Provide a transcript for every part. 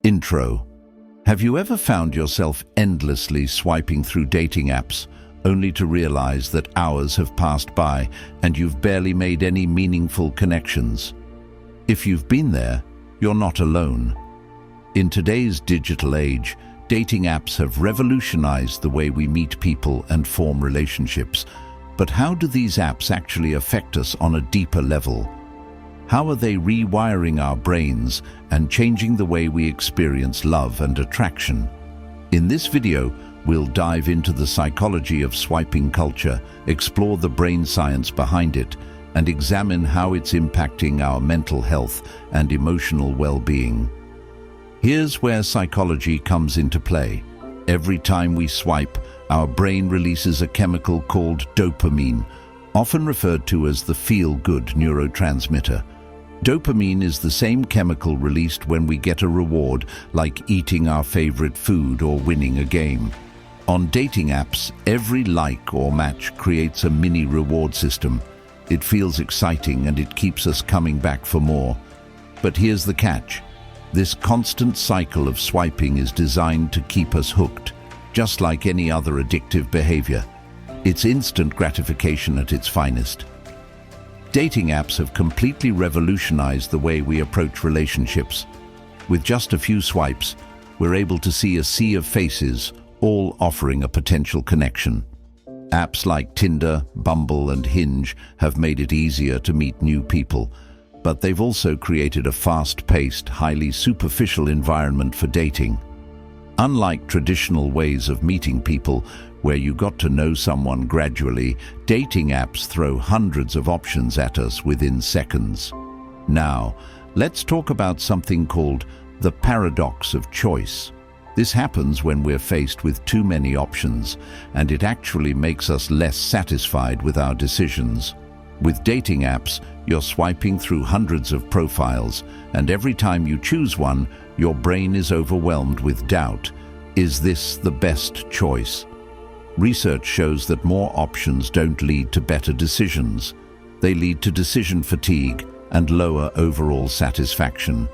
Intro. Have you ever found yourself endlessly swiping through dating apps, only to realize that hours have passed by and you've barely made any meaningful connections? If you've been there, you're not alone. In today's digital age, dating apps have revolutionized the way we meet people and form relationships. But how do these apps actually affect us on a deeper level? How are they rewiring our brains and changing the way we experience love and attraction? In this video, we'll dive into the psychology of swiping culture, explore the brain science behind it, and examine how it's impacting our mental health and emotional well-being. Here's where psychology comes into play. Every time we swipe, our brain releases a chemical called dopamine, often referred to as the feel-good neurotransmitter. Dopamine is the same chemical released when we get a reward, like eating our favorite food or winning a game. On dating apps, every like or match creates a mini reward system. It feels exciting and it keeps us coming back for more. But here's the catch. This constant cycle of swiping is designed to keep us hooked, just like any other addictive behavior. It's instant gratification at its finest. Dating apps have completely revolutionized the way we approach relationships. With just a few swipes, we're able to see a sea of faces, all offering a potential connection. Apps like Tinder, Bumble, and Hinge have made it easier to meet new people, but they've also created a fast-paced, highly superficial environment for dating. Unlike traditional ways of meeting people, where you got to know someone gradually, dating apps throw hundreds of options at us within seconds. Now, let's talk about something called the paradox of choice. This happens when we're faced with too many options, and it actually makes us less satisfied with our decisions. With dating apps, you're swiping through hundreds of profiles, and every time you choose one, your brain is overwhelmed with doubt. Is this the best choice? Research shows that more options don't lead to better decisions. They lead to decision fatigue and lower overall satisfaction.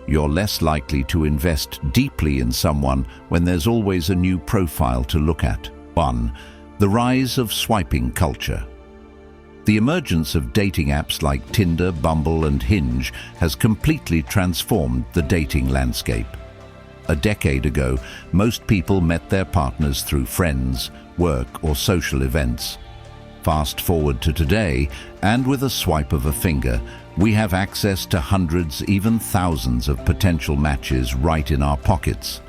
You're less likely to invest deeply in someone when there's always a new profile to look at. 1. The rise of swiping culture. The emergence of dating apps like Tinder, Bumble, and Hinge has completely transformed the dating landscape. A decade ago, most people met their partners through friends, work, or social events. Fast forward to today, and with a swipe of a finger, we have access to hundreds, even thousands of potential matches right in our pockets.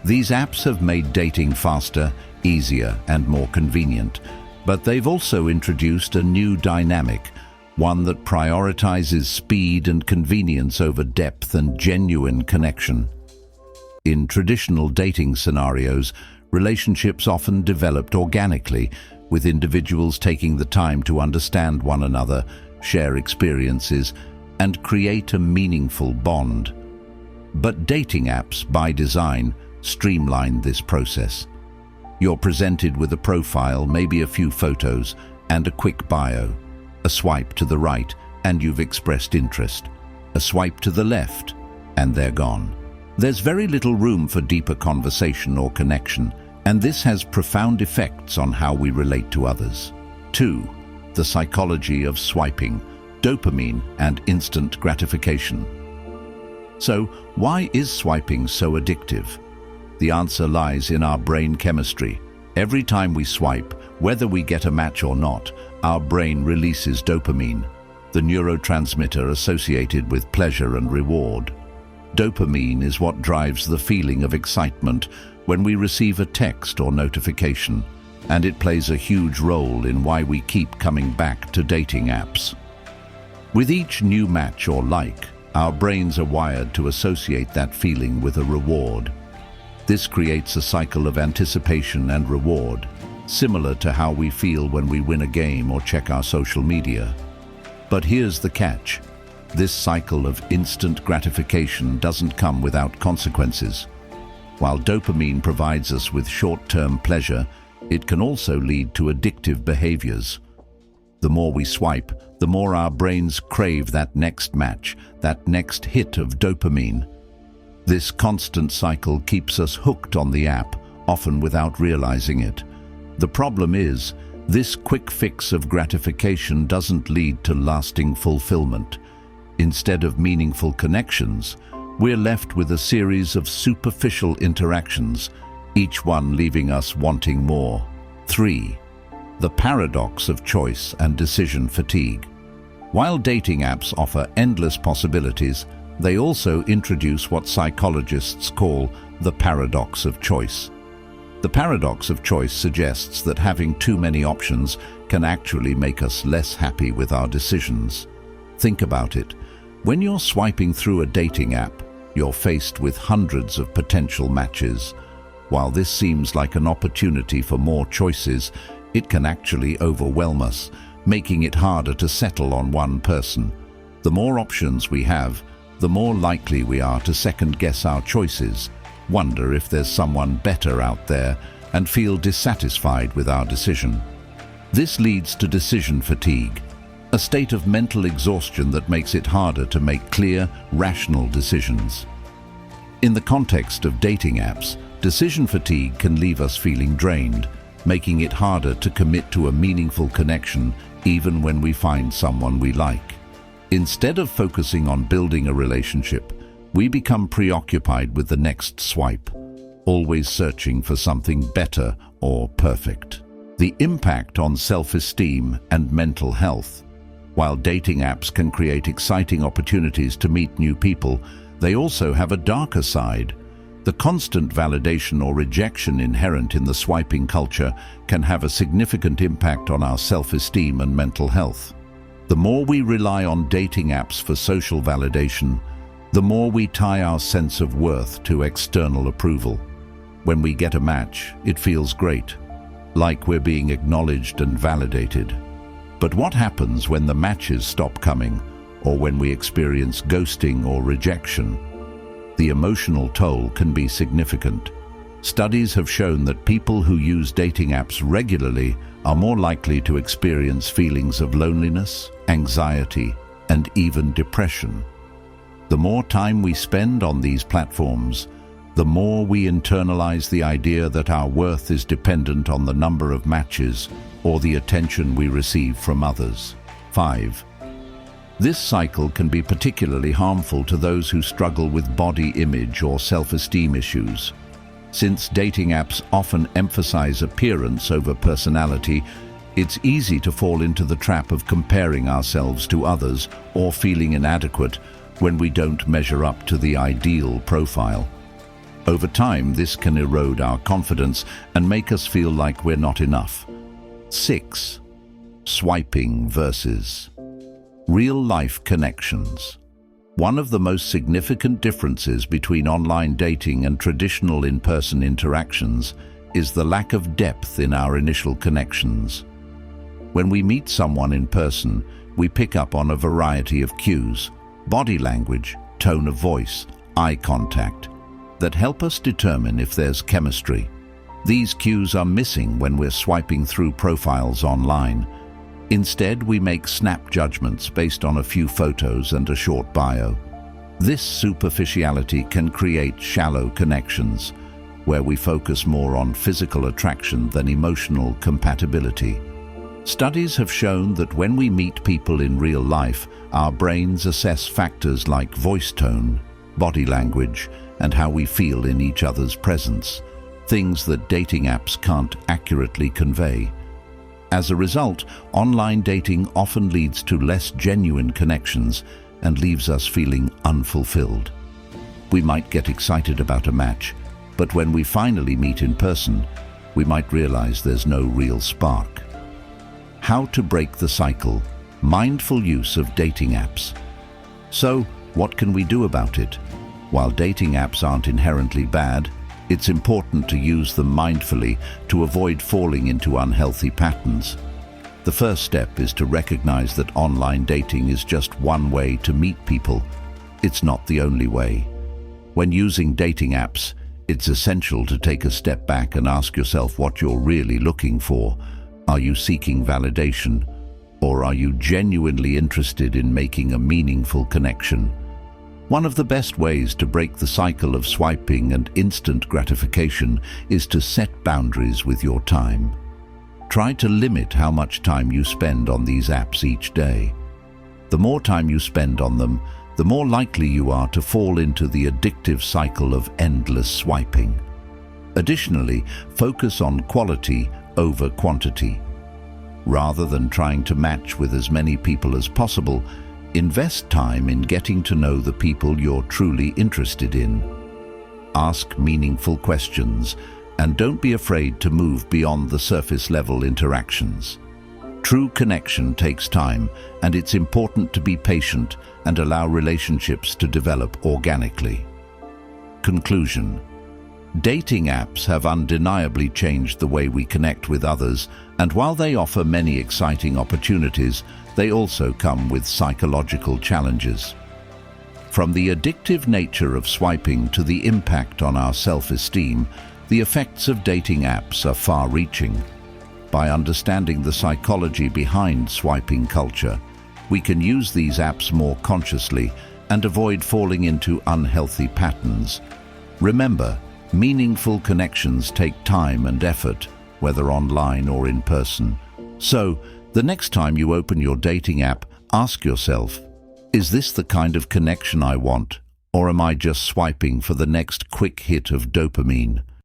These apps have made dating faster, easier, and more convenient, but they've also introduced a new dynamic, one that prioritizes speed and convenience over depth and genuine connection. In traditional dating scenarios, relationships often developed organically, with individuals taking the time to understand one another, share experiences, and create a meaningful bond. But dating apps, by design, streamline this process. You're presented with a profile, maybe a few photos, and a quick bio. A swipe to the right, and you've expressed interest. A swipe to the left, and they're gone. There's very little room for deeper conversation or connection, and this has profound effects on how we relate to others. 2. The psychology of swiping, dopamine, and instant gratification. So, why is swiping so addictive? The answer lies in our brain chemistry. Every time we swipe, whether we get a match or not, our brain releases dopamine, the neurotransmitter associated with pleasure and reward. Dopamine is what drives the feeling of excitement when we receive a text or notification, and it plays a huge role in why we keep coming back to dating apps. With each new match or like, our brains are wired to associate that feeling with a reward. This creates a cycle of anticipation and reward, similar to how we feel when we win a game or check our social media. But here's the catch. This cycle of instant gratification doesn't come without consequences. While dopamine provides us with short-term pleasure, it can also lead to addictive behaviors. The more we swipe, the more our brains crave that next match, that next hit of dopamine. This constant cycle keeps us hooked on the app, often without realizing it. The problem is, this quick fix of gratification doesn't lead to lasting fulfillment. Instead of meaningful connections, we're left with a series of superficial interactions, each one leaving us wanting more. 3. The paradox of choice and decision fatigue. While dating apps offer endless possibilities, they also introduce what psychologists call the paradox of choice. The paradox of choice suggests that having too many options can actually make us less happy with our decisions. Think about it. When you're swiping through a dating app, you're faced with hundreds of potential matches. While this seems like an opportunity for more choices, it can actually overwhelm us, making it harder to settle on one person. The more options we have, the more likely we are to second-guess our choices, wonder if there's someone better out there, and feel dissatisfied with our decision. This leads to decision fatigue, a state of mental exhaustion that makes it harder to make clear, rational decisions. In the context of dating apps, decision fatigue can leave us feeling drained, making it harder to commit to a meaningful connection even when we find someone we like. Instead of focusing on building a relationship, we become preoccupied with the next swipe, always searching for something better or perfect. The impact on self-esteem and mental health. While dating apps can create exciting opportunities to meet new people, they also have a darker side. The constant validation or rejection inherent in the swiping culture can have a significant impact on our self-esteem and mental health. The more we rely on dating apps for social validation, the more we tie our sense of worth to external approval. When we get a match, it feels great, like we're being acknowledged and validated. But what happens when the matches stop coming, or when we experience ghosting or rejection? The emotional toll can be significant. Studies have shown that people who use dating apps regularly are more likely to experience feelings of loneliness, anxiety, and even depression. The more time we spend on these platforms, the more we internalize the idea that our worth is dependent on the number of matches or the attention we receive from others. 5. This cycle can be particularly harmful to those who struggle with body image or self-esteem issues. Since dating apps often emphasize appearance over personality, it's easy to fall into the trap of comparing ourselves to others or feeling inadequate when we don't measure up to the ideal profile. Over time, this can erode our confidence and make us feel like we're not enough. 6. Swiping versus real-life connections. One of the most significant differences between online dating and traditional in-person interactions is the lack of depth in our initial connections. When we meet someone in person, we pick up on a variety of cues, body language, tone of voice, eye contact, that help us determine if there's chemistry. These cues are missing when we're swiping through profiles online. Instead, we make snap judgments based on a few photos and a short bio. This superficiality can create shallow connections, where we focus more on physical attraction than emotional compatibility. Studies have shown that when we meet people in real life, our brains assess factors like voice tone, body language, and how we feel in each other's presence, things that dating apps can't accurately convey. As a result, online dating often leads to less genuine connections and leaves us feeling unfulfilled. We might get excited about a match, but when we finally meet in person, we might realize there's no real spark. How to break the cycle: mindful use of dating apps. So, what can we do about it? While dating apps aren't inherently bad, it's important to use them mindfully to avoid falling into unhealthy patterns. The first step is to recognize that online dating is just one way to meet people. It's not the only way. When using dating apps, it's essential to take a step back and ask yourself what you're really looking for. Are you seeking validation, or are you genuinely interested in making a meaningful connection? One of the best ways to break the cycle of swiping and instant gratification is to set boundaries with your time. Try to limit how much time you spend on these apps each day. The more time you spend on them, the more likely you are to fall into the addictive cycle of endless swiping. Additionally, focus on quality over quantity. Rather than trying to match with as many people as possible, invest time in getting to know the people you're truly interested in. Ask meaningful questions, and don't be afraid to move beyond the surface-level interactions. True connection takes time, and it's important to be patient and allow relationships to develop organically. Conclusion. Dating apps have undeniably changed the way we connect with others, and while they offer many exciting opportunities, they also come with psychological challenges. From the addictive nature of swiping to the impact on our self-esteem, the effects of dating apps are far-reaching. By understanding the psychology behind swiping culture, we can use these apps more consciously and avoid falling into unhealthy patterns. Remember, meaningful connections take time and effort, whether online or in person. So, the next time you open your dating app, ask yourself, is this the kind of connection I want, or am I just swiping for the next quick hit of dopamine?